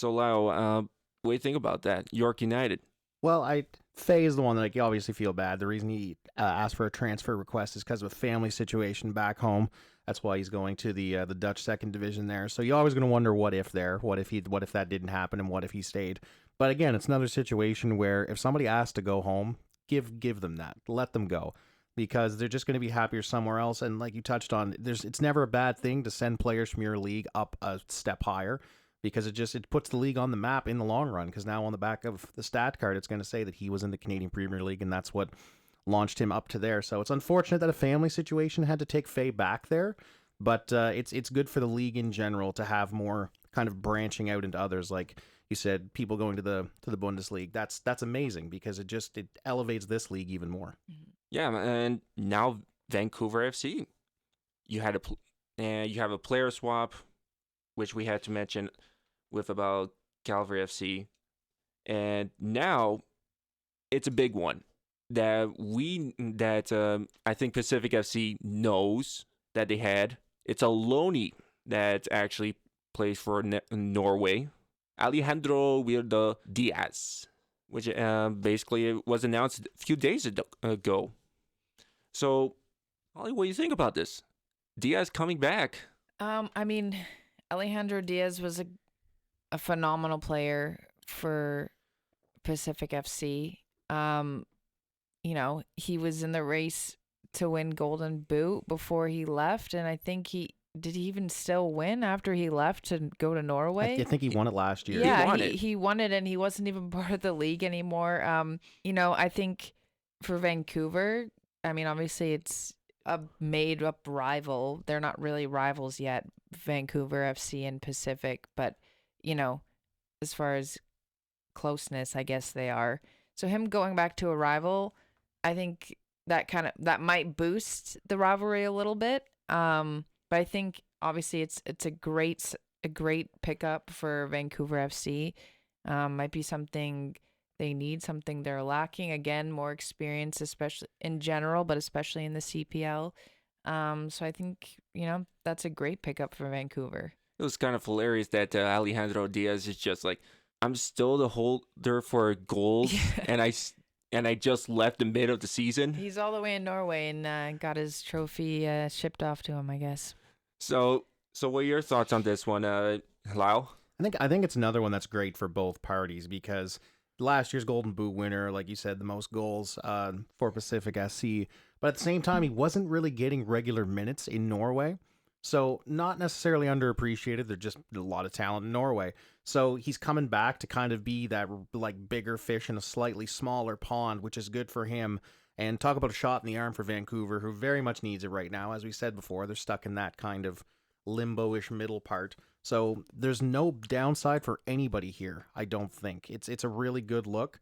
Lyle, what do you think about that, York United? Well, Faye is the one that I obviously feel bad. The reason he asked for a transfer request is because of a family situation back home. That's why he's going to the Dutch second division there. So you're always going to wonder what if there, what if that didn't happen, and what if he stayed. But again, it's another situation where if somebody asks to go home, give them that, let them go, because they're just going to be happier somewhere else. And like you touched on, it's never a bad thing to send players from your league up a step higher, because it puts the league on the map in the long run, because now on the back of the stat card, it's going to say that he was in the Canadian Premier League, and that's what launched him up to there. So it's unfortunate that a family situation had to take Faye back there, but it's good for the league in general to have more kind of branching out into others. Like you said, people going to the Bundesliga. That's amazing, because it elevates this league even more. Yeah, and now Vancouver FC, you have a player swap, which we had to mention with about Calvary FC, and now it's a big one that I think Pacific FC knows that they had. It's a loanee that actually plays for Norway, Alejandro Wilde Diaz, which basically was announced a few days ago. So, Ollie, what do you think about this? Diaz coming back. I mean, Alejandro Diaz was a phenomenal player for Pacific FC. He was in the race to win Golden Boot before he left, and I think did he even still win after he left to go to Norway? I think he won it last year. Yeah, He he won it, and he wasn't even part of the league anymore. I think for Vancouver, I mean, obviously it's a made-up rival. They're not really rivals yet, Vancouver FC and Pacific, but as far as closeness, I guess they are. So him going back to a rival, I think that might boost the rivalry a little bit. But I think obviously it's a great pickup for Vancouver FC. Might be something they need, something they're lacking. Again, more experience, especially in general, but especially in the CPL. So I think that's a great pickup for Vancouver. It was kind of hilarious that Alejandro Diaz is just like, I'm still the holder for gold, and I just left the mid of the season. He's all the way in Norway and got his trophy shipped off to him, I guess. So what are your thoughts on this one, Lyle? I think it's another one that's great for both parties because last year's Golden Boot winner, like you said, the most goals for Pacific SC, but at the same time, he wasn't really getting regular minutes in Norway. So not necessarily underappreciated. There's just a lot of talent in Norway. So he's coming back to kind of be that like bigger fish in a slightly smaller pond, which is good for him. And talk about a shot in the arm for Vancouver, who very much needs it right now. As we said before, they're stuck in that kind of limbo-ish middle part. So there's no downside for anybody here, I don't think. It's a really good look.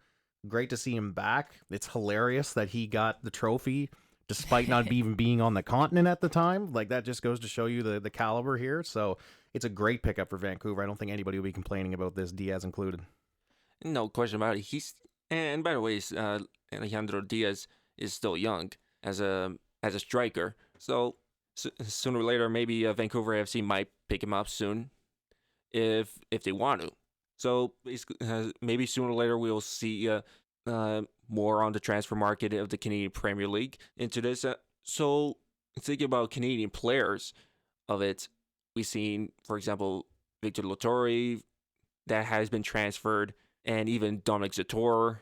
Great to see him back. It's hilarious that he got the trophy despite not even being on the continent at the time. Like, that just goes to show you the caliber here. So it's a great pickup for Vancouver. I don't think anybody will be complaining about this, Diaz included. No question about it. And by the way, Alejandro Diaz is still young as a striker. So sooner or later, maybe Vancouver FC might pick him up soon if they want to. So maybe sooner or later we'll see more on the transfer market of the Canadian Premier League into this. So thinking about Canadian players of it, we've seen, for example, Victor Lottori that has been transferred, and even Dominic Zator,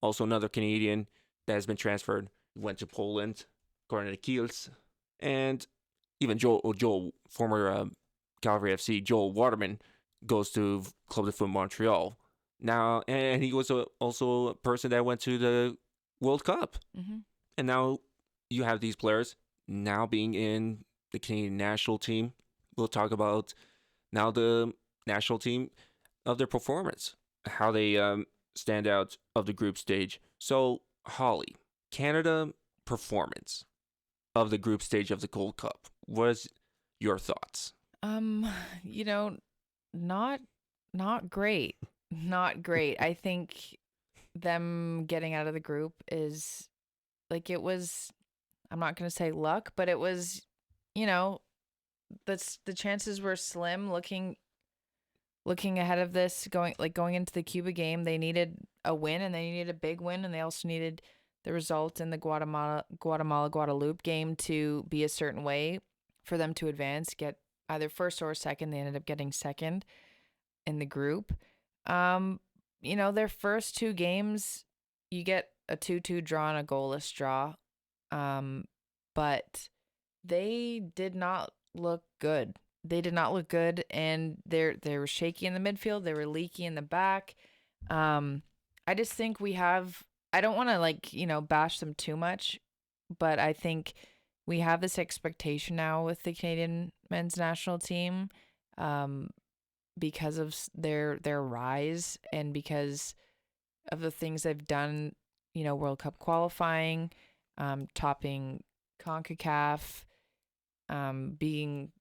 also another Canadian that has been transferred, went to Poland, according to Kiels, and even Joel, former Calgary FC, Joel Waterman, goes to Club de Foot Montreal. Now, and he was also a person that went to the World Cup. Mm-hmm. And now you have these players now being in the Canadian national team. We'll talk about now the national team of their performance, how they stand out of the group stage. So, Holly, Canada performance of the group stage of the Gold Cup. What is your thoughts? Not great. Not great. I think them getting out of the group is like, it was, I'm not going to say luck, but it was, the chances were slim looking ahead of this, going into the Cuba game. They needed a win, and they needed a big win, and they also needed the result in the Guatemala-Guadeloupe game to be a certain way for them to advance, get either first or second. They ended up getting second in the group. Their first two games, you get a 2-2 draw and a goalless draw. But they did not look good. And they were shaky in the midfield. They were leaky in the back. I just think I don't want to bash them too much, but I think we have this expectation now with the Canadian men's national team, because of their rise and because of the things they've done, World Cup qualifying, topping CONCACAF, being,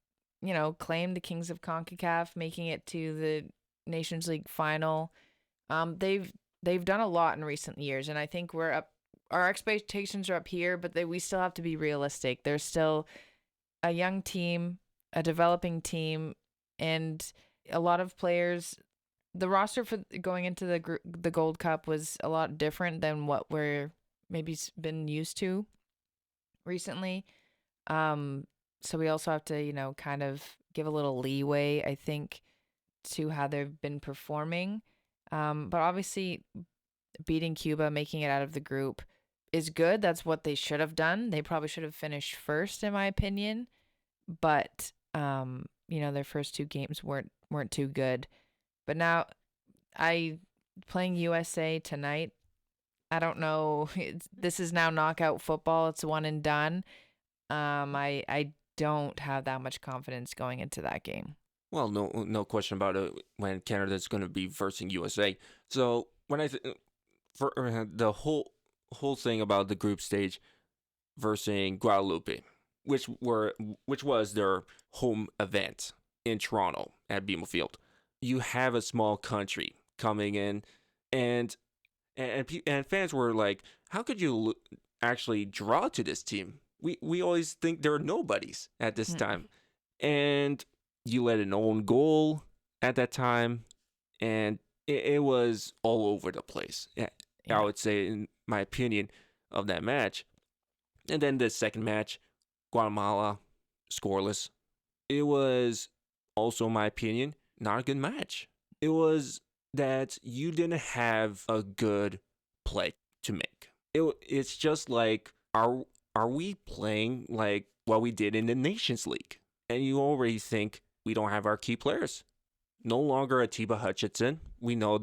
claimed the kings of CONCACAF, making it to the Nations League final. They've done a lot in recent years, and I think we're up. Our expectations are up here, but we still have to be realistic. They're still a young team, a developing team, and a lot of players. The roster for going into the Gold Cup was a lot different than what we're maybe been used to recently. So we also have to, kind of give a little leeway, I think, to how they've been performing. But obviously, beating Cuba, making it out of the group is good. That's what they should have done. They probably should have finished first, in my opinion. But their first two games weren't too good. But now, playing USA tonight. I don't know. This is now knockout football. It's one and done. I don't have that much confidence going into that game. Well, no question about it when Canada's going to be versing USA. So when for the whole thing about the group stage versing Guadalupe, which was their home event in Toronto at BMO Field, you have a small country coming in, and fans were like, "How could you actually draw to this team? We always think they're nobodies at this time," and you let an own goal at that time, and it was all over the place. Yeah. I would say, in my opinion, of that match. And then the second match, Guatemala, scoreless. It was also, in my opinion, not a good match. It was that you didn't have a good play to make. It's just like, are we playing like what we did in the Nations League? And you already think we don't have our key players. No longer Atiba Hutchinson. We know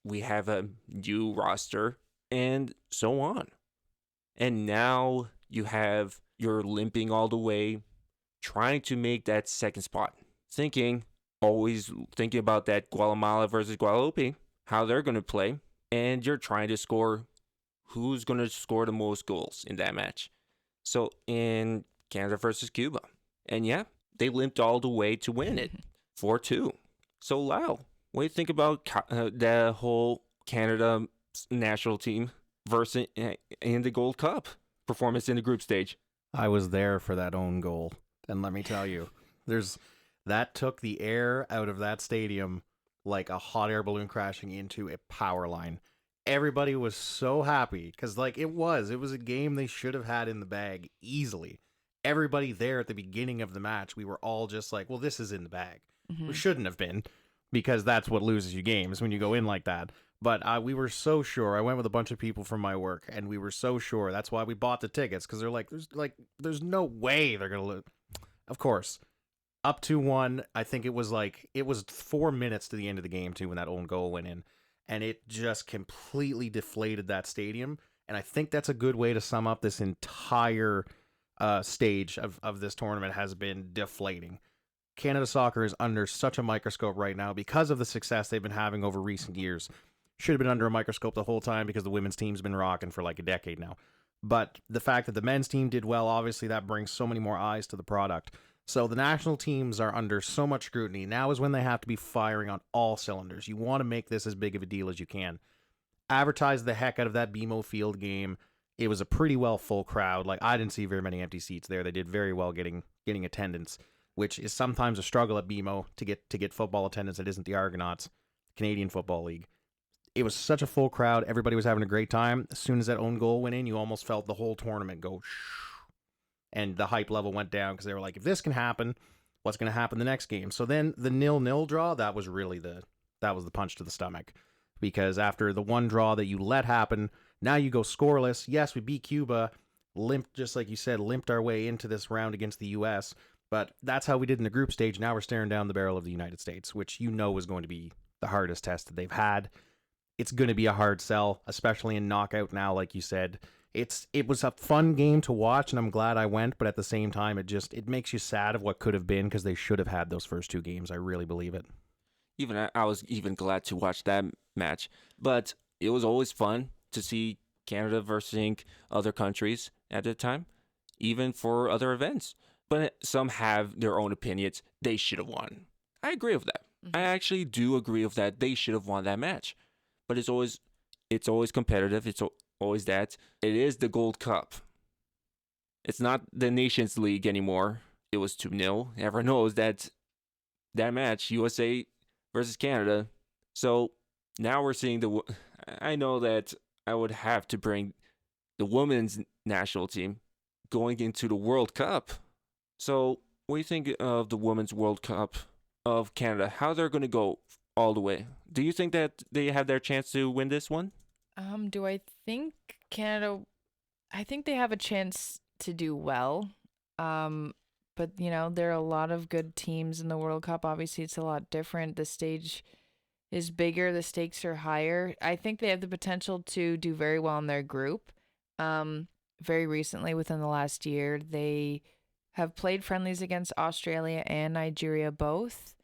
we have a new roster and so on. And now you're limping all the way, trying to make that second spot. Always thinking about that Guatemala versus Guadalupe, how they're going to play. And you're trying to score who's going to score the most goals in that match. So in Canada versus Cuba. And yeah, they limped all the way to win it, 4-2. So Lyle, what do you think about the whole Canada national team versus in the Gold Cup performance in the group stage? I was there for that own goal, and let me tell you, that took the air out of that stadium like a hot air balloon crashing into a power line. Everybody was so happy because it was a game they should have had in the bag easily. Everybody there at the beginning of the match, we were all just like, well, this is in the bag. We shouldn't have been, because that's what loses you games when you go in like that. But we were so sure. I went with a bunch of people from my work, and we were so sure. That's why we bought the tickets, because they're like, there's no way they're gonna lose. Of course, up 2-1. I think it was 4 minutes to the end of the game too when that own goal went in, and it just completely deflated that stadium. And I think that's a good way to sum up this entire stage of this tournament. Has been deflating. Canada soccer is under such a microscope right now because of the success they've been having over recent years. Should have been under a microscope the whole time because the women's team's been rocking for like a decade now. But the fact that the men's team did well, obviously that brings so many more eyes to the product. So the national teams are under so much scrutiny. Now is when they have to be firing on all cylinders. You want to make this as big of a deal as you can. Advertise the heck out of that BMO Field game. It was a pretty well full crowd. I didn't see very many empty seats there. They did very well getting attendance, which is sometimes a struggle at BMO to get football attendance that isn't the Argonauts, Canadian Football League. It was such a full crowd. Everybody was having a great time. As soon as that own goal went in, you almost felt the whole tournament go shh. And the hype level went down because they were like, if this can happen, what's going to happen the next game? So then the 0-0 draw, that was the punch to the stomach. Because after the one draw that you let happen, now you go scoreless. Yes, we beat Cuba, limped, just like you said, limped our way into this round against the U.S., but that's how we did in the group stage. Now we're staring down the barrel of the United States, which is going to be the hardest test that they've had. It's going to be a hard sell, especially in knockout now, like you said. It was a fun game to watch, and I'm glad I went, but at the same time, it makes you sad of what could have been because they should have had those first two games. I really believe it. Even I was even glad to watch that match, but it was always fun to see Canada versus other countries at the time, even for other events. But some have their own opinions. They should have won. I agree with that. I actually do agree with that. They should have won that match. But it's always competitive. It's always that. It is the Gold Cup. It's not the Nations League anymore. It was 2-0. Everyone knows that match, USA versus Canada. So now we're seeing I know that I would have to bring the women's national team going into the World Cup. So what do you think of the Women's World Cup of Canada, how they're going to go all the way. Do you think that they have their chance to win this one? Do I think Canada? I think they have a chance to do well. But there are a lot of good teams in the World Cup. Obviously, it's a lot different. The stage is bigger, the stakes are higher. I think they have the potential to do very well in their group. Very recently, within the last year, they have played friendlies against Australia and Nigeria both.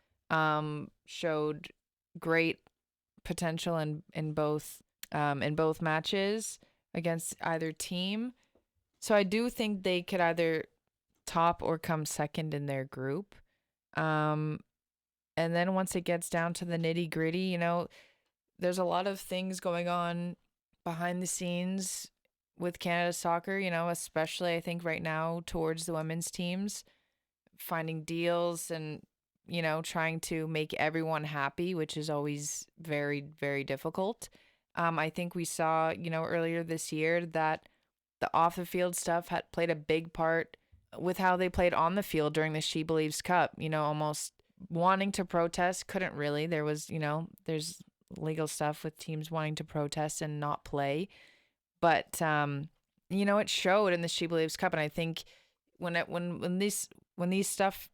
Showed great potential in both matches against either team. So I do think they could either top or come second in their group. And then once it gets down to the nitty gritty, there's a lot of things going on behind the scenes with Canada soccer, especially I think right now towards the women's teams, finding deals and, trying to make everyone happy, which is always very, very difficult. I think we saw, earlier this year that the off the field stuff had played a big part with how they played on the field during the She Believes Cup, almost wanting to protest, couldn't really. There was, there's legal stuff with teams wanting to protest and not play. But it showed in the She Believes Cup, and I think when these stuff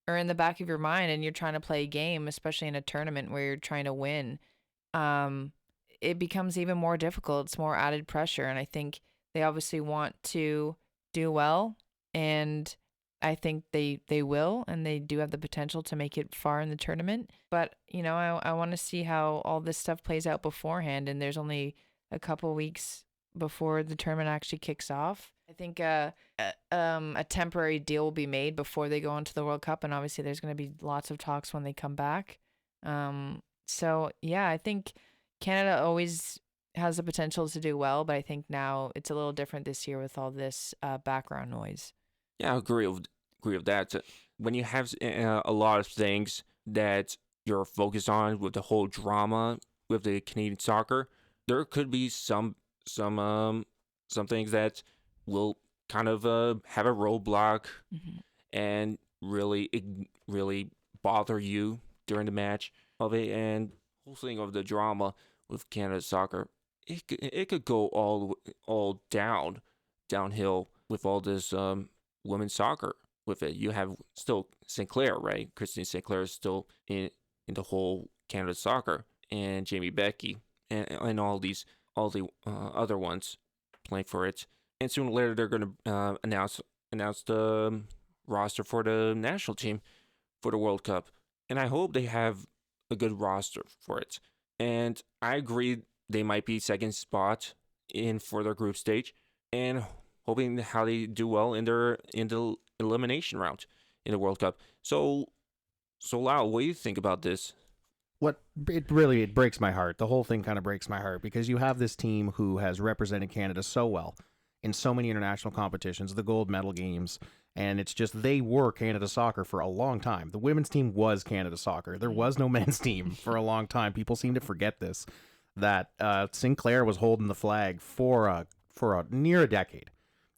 are in the back of your mind and you're trying to play a game, especially in a tournament where you're trying to win, it becomes even more difficult. It's more added pressure, and I think they obviously want to do well, and I think they will, and they do have the potential to make it far in the tournament. But, I want to see how all this stuff plays out beforehand, and there's only a couple weeks before the tournament actually kicks off. I think a temporary deal will be made before they go into the World Cup, and obviously there's going to be lots of talks when they come back. So, yeah, I think Canada always has the potential to do well, but I think now it's a little different this year with all this background noise. Yeah, I agree with that. When you have a lot of things that you're focused on with the whole drama with the Canadian soccer, there could be some things that will kind of have a roadblock and really bother you during the match of it, and whole thing of the drama with Canada soccer. It could go all downhill with all this women's soccer with it. You have still Sinclair, right? Christine Sinclair is still in the whole Canada soccer, and Jamie Becky and all the other ones playing for it. And sooner or later they're going to announce the roster for the national team for the World Cup, and I hope they have a good roster for it. And I agree they might be second spot in for their group stage, and hoping how they do well in the elimination round in the World Cup. So Lyle, what do you think about this? It breaks my heart. The whole thing kind of breaks my heart because you have this team who has represented Canada so well in so many international competitions, the gold medal games, and it's just they were Canada soccer for a long time. The women's team was Canada soccer. There was no men's team for a long time. People seem to forget this, that Sinclair was holding the flag for a near a decade.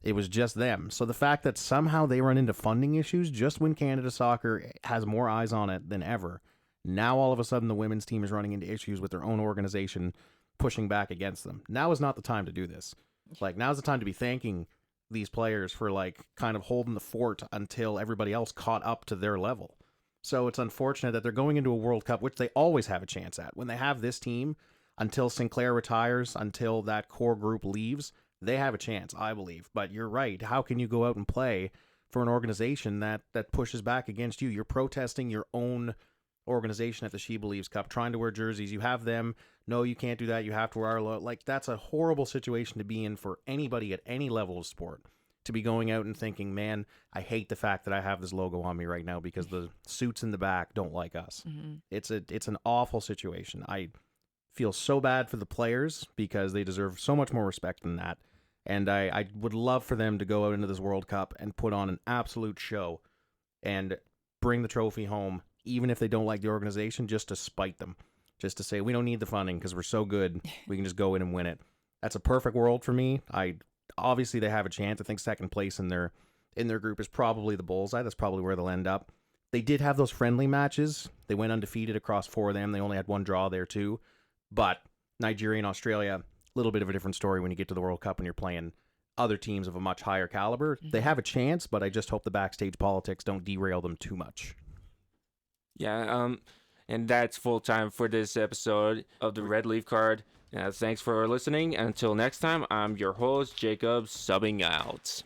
It was just them. So the fact that somehow they run into funding issues just when Canada soccer has more eyes on it than ever, now all of a sudden the women's team is running into issues with their own organization pushing back against them. Now is not the time to do this. Now's the time to be thanking these players for kind of holding the fort until everybody else caught up to their level. So it's unfortunate that they're going into a World Cup, which they always have a chance at. When they have this team, until Sinclair retires, until that core group leaves, they have a chance, I believe. But you're right. How can you go out and play for an organization that pushes back against you? You're protesting your own organization at the She Believes Cup, trying to wear jerseys. You have them. No, you can't do that. You have to wear our logo. That's a horrible situation to be in for anybody at any level of sport. To be going out and thinking, man, I hate the fact that I have this logo on me right now because the suits in the back don't like us. Mm-hmm. It's an awful situation. I feel so bad for the players because they deserve so much more respect than that. And I would love for them to go out into this World Cup and put on an absolute show and bring the trophy home, even if they don't like the organization, just to spite them. Just to say, we don't need the funding because we're so good, we can just go in and win it. That's a perfect world for me. Obviously, they have a chance. I think second place in their group is probably the bullseye. That's probably where they'll end up. They did have those friendly matches. They went undefeated across 4 of them. They only had 1 draw there too. But Nigeria and Australia, a little bit of a different story when you get to the World Cup when you're playing other teams of a much higher caliber. They have a chance, but I just hope the backstage politics don't derail them too much. Yeah, and that's full time for this episode of the Red Leaf Card. Thanks for listening. Until next time, I'm your host, Jacob, subbing out.